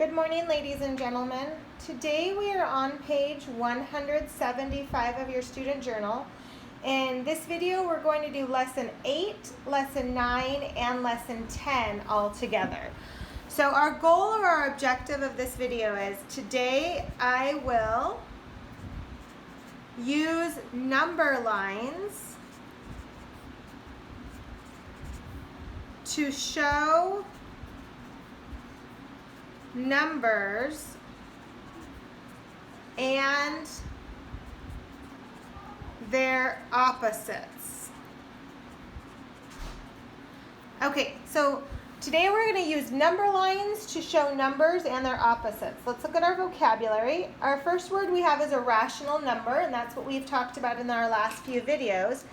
Good morning, ladies and gentlemen. Today we are on page 175 of your student journal. In this video, we're going to do lesson 8, lesson 9, and lesson 10 all together. So our goal or our objective of this video is today I will use number lines to show numbers and their opposites. Okay, so today we're going to use number lines to show numbers and their opposites. Let's look at our vocabulary. Our first word we have is a rational number, and that's what we've talked about in our last few videos.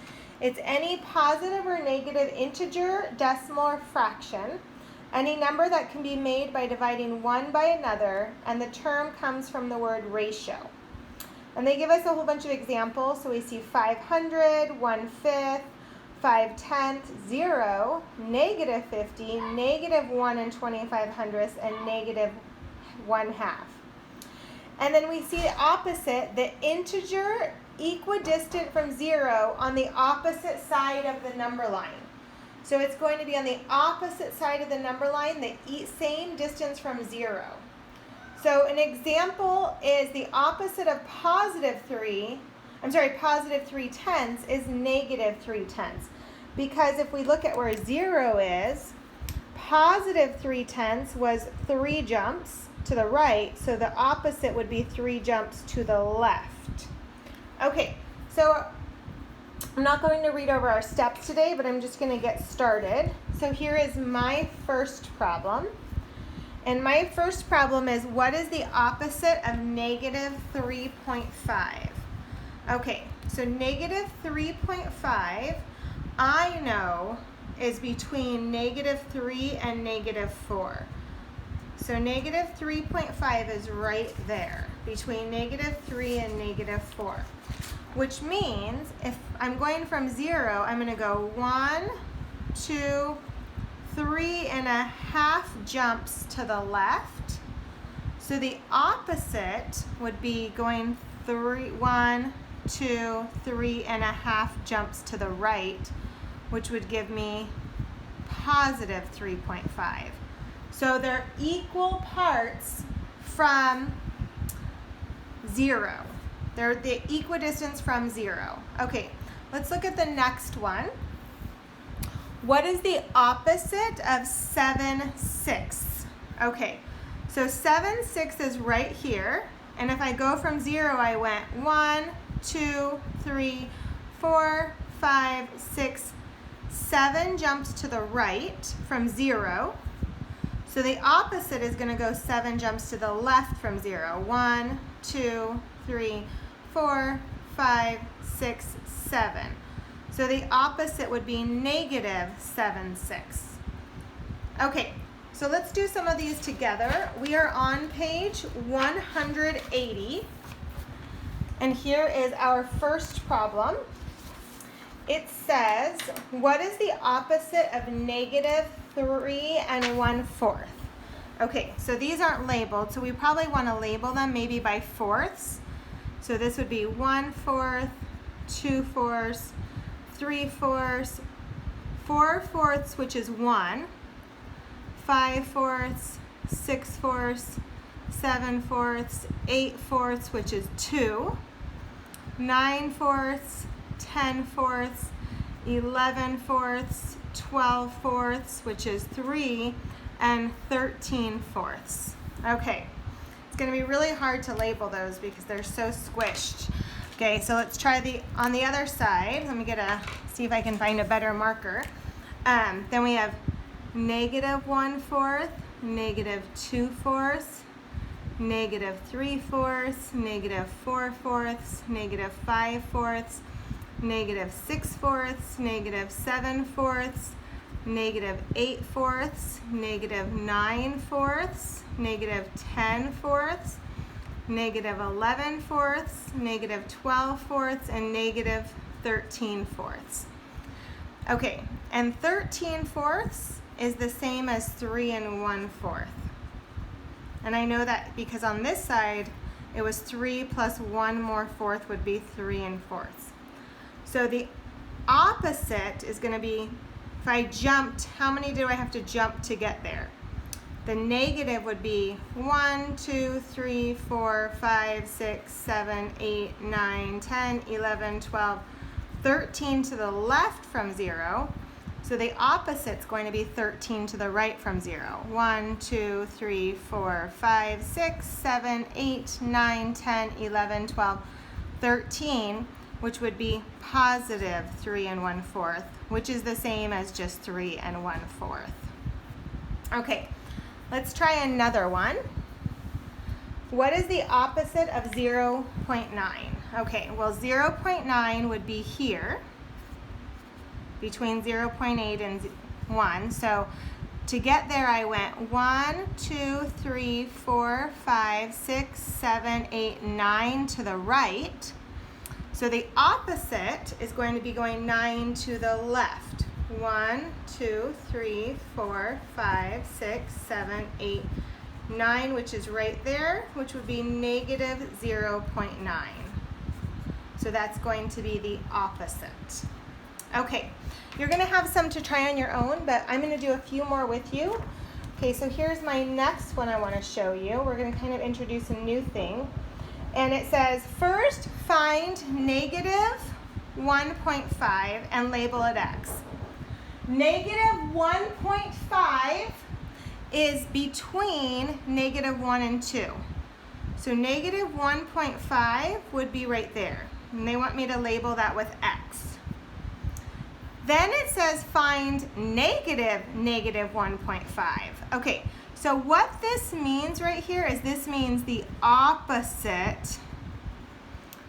It's any positive or negative integer, decimal, or fraction. Any number that can be made by dividing one by another, and the term comes from the word ratio. And they give us a whole bunch of examples. So we see 500, 1/5, 5/10, 0, negative 50, negative 1 and 25/100, and negative 1/2. And then we see the opposite, the integer equidistant from 0 on the opposite side of the number line. So it's going to be on the opposite side of the number line, the same distance from 0. So an example is the opposite of positive 3/10 is negative 3/10. Because if we look at where 0 is, positive 3/10 was 3 jumps to the right, so the opposite would be 3 jumps to the left. Okay, so I'm not going to read over our steps today, but I'm just going to get started. So here is my first problem. And my first problem is, what is the opposite of negative 3.5? Okay, so negative 3.5, I know, is between negative 3 and negative 4. So negative 3.5 is right there, between negative 3 and negative 4. Which means if I'm going from 0, I'm going to go 1, 2, 3.5 jumps to the left. So the opposite would be going 1, 2, 3.5 jumps to the right, which would give me positive 3.5. So they're equal parts from 0. They're the equidistance from 0. Okay, let's look at the next one. What is the opposite of 7/6? Okay, so 7/6 is right here. And if I go from 0, I went 1, 2, 3, 4, 5, 6, 7 jumps to the right from 0. So the opposite is going to go 7 jumps to the left from 0. 1, 2, 3, 4, 5, 6, 7. So the opposite would be negative 7/6. Okay, so let's do some of these together. We are on page 180. And here is our first problem. It says, what is the opposite of negative 3 1/4? Okay, so these aren't labeled, so we probably want to label them maybe by fourths. So this would be 1/4, 2/4, 3/4, 4/4, which is 1, 5/4, 6/4, 7/4, 8/4, which is 2, 9/4, 10/4, 11/4, 12/4, which is 3, and 13/4. Okay. It's going to be really hard to label those because they're so squished. Okay, so let's try on the other side. Let me see if I can find a better marker. Then we have negative 1/4, negative 2/4, negative 3/4, negative 4/4, negative 5/4, negative 6/4, negative 7/4, negative 8/4, negative 9/4, negative 10/4, negative 11/4, negative 12/4, and negative 13/4. Okay, and 13/4 is the same as 3 1/4. And I know that because on this side, it was 3 plus 1 more fourth would be 3 4/4. So the opposite is going to be, if I jumped, how many do I have to jump to get there? The negative would be 1, 2, 3, 4, 5, 6, 7, 8, 9, 10, 11, 12, 13 to the left from 0. So the opposite's going to be 13 to the right from 0. 1, 2, 3, 4, 5, 6, 7, 8, 9, 10, 11, 12, 13, which would be positive 3 1/4, which is the same as just 3 1/4. Okay, let's try another one. What is the opposite of 0.9? Okay, well 0.9 would be here, between 0.8 and 1. So to get there I went 1, 2, 3, 4, 5, 6, 7, 8, 9 to the right. So the opposite is going to be going 9 to the left. 1, 2, 3, 4, 5, 6, 7, 8, 9, which is right there, which would be negative 0.9. So that's going to be the opposite. Okay, you're going to have some to try on your own, but I'm going to do a few more with you. Okay, so here's my next one I want to show you. We're going to kind of introduce a new thing. And it says, first find negative 1.5 and label it X. Negative 1.5 is between negative 1 and 2. So negative 1.5 would be right there. And they want me to label that with X. Then it says find negative 1.5. Okay, so what this means right here is this means the opposite.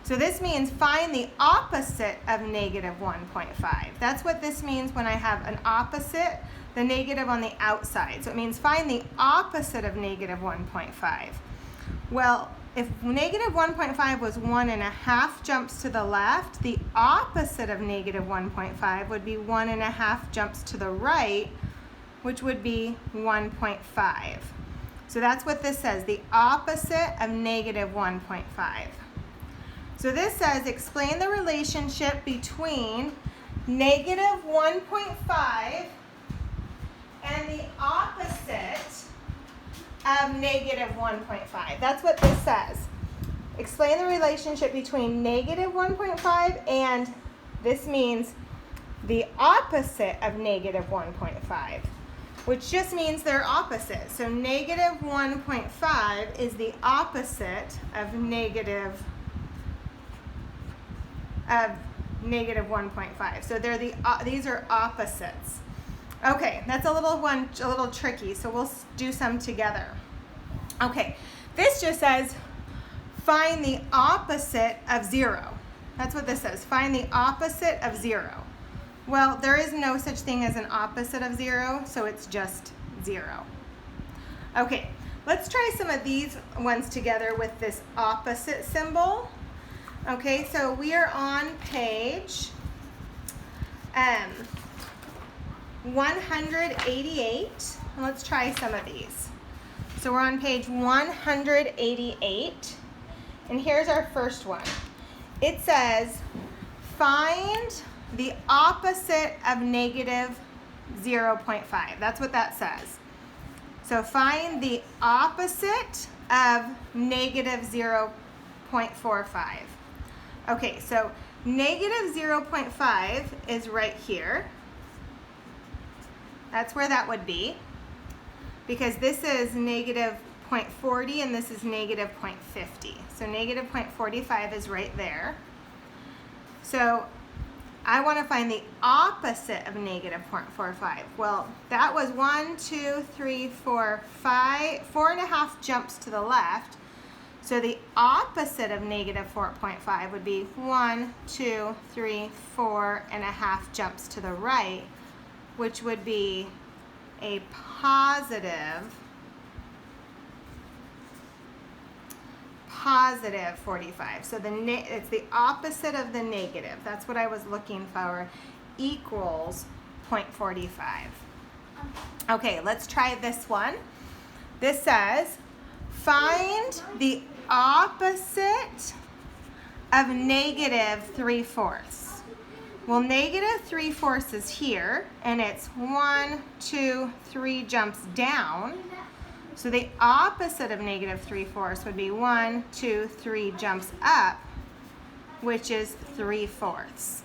So this means find the opposite of negative 1.5. That's what this means when I have an opposite, the negative on the outside. So it means find the opposite of negative 1.5. Well, if negative 1.5 was 1.5 jumps to the left, the opposite of negative 1.5 would be 1.5 jumps to the right, which would be 1.5. So that's what this says, the opposite of negative 1.5. So this says explain the relationship between negative 1.5 and the opposite of negative 1.5. That's what this says. Explain the relationship between negative 1.5 and this means the opposite of negative 1.5, which just means they're opposite. So negative 1.5 is the opposite of negative 1.5. So they're these are opposites. Okay, that's a little tricky, so we'll do some together. Okay, this just says find the opposite of 0. That's what this says, find the opposite of 0. Well, there is no such thing as an opposite of 0, so it's just 0. Okay, let's try some of these ones together with this opposite symbol. Okay, so we are on page 188. Let's try some of these. So we're on page 188, and here's our first one. It says, find the opposite of negative 0.5. That's what that says. So find the opposite of negative 0.45. Okay, so negative 0.5 is right here. That's where that would be, because this is negative 0.40 and this is negative 0.50. So negative 0.45 is right there. So I want to find the opposite of negative 0.45. Well, that was 1, 2, 3, 4, 5, 4.5 jumps to the left. So the opposite of negative 4.5 would be 1, 2, 3, 4.5 jumps to the right, which would be a positive 45. So it's the opposite of the negative. That's what I was looking for, equals 0.45. Okay, let's try this one. This says, Find the opposite of negative 3/4. Well, negative 3/4 is here, and it's 1, 2, 3 jumps down. So the opposite of negative 3/4 would be 1, 2, 3 jumps up, which is 3/4.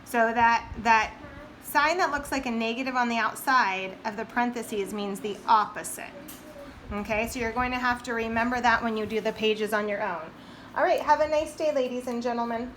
So that sign that looks like a negative on the outside of the parentheses means the opposite. Okay, so you're going to have to remember that when you do the pages on your own. All right, have a nice day, ladies and gentlemen.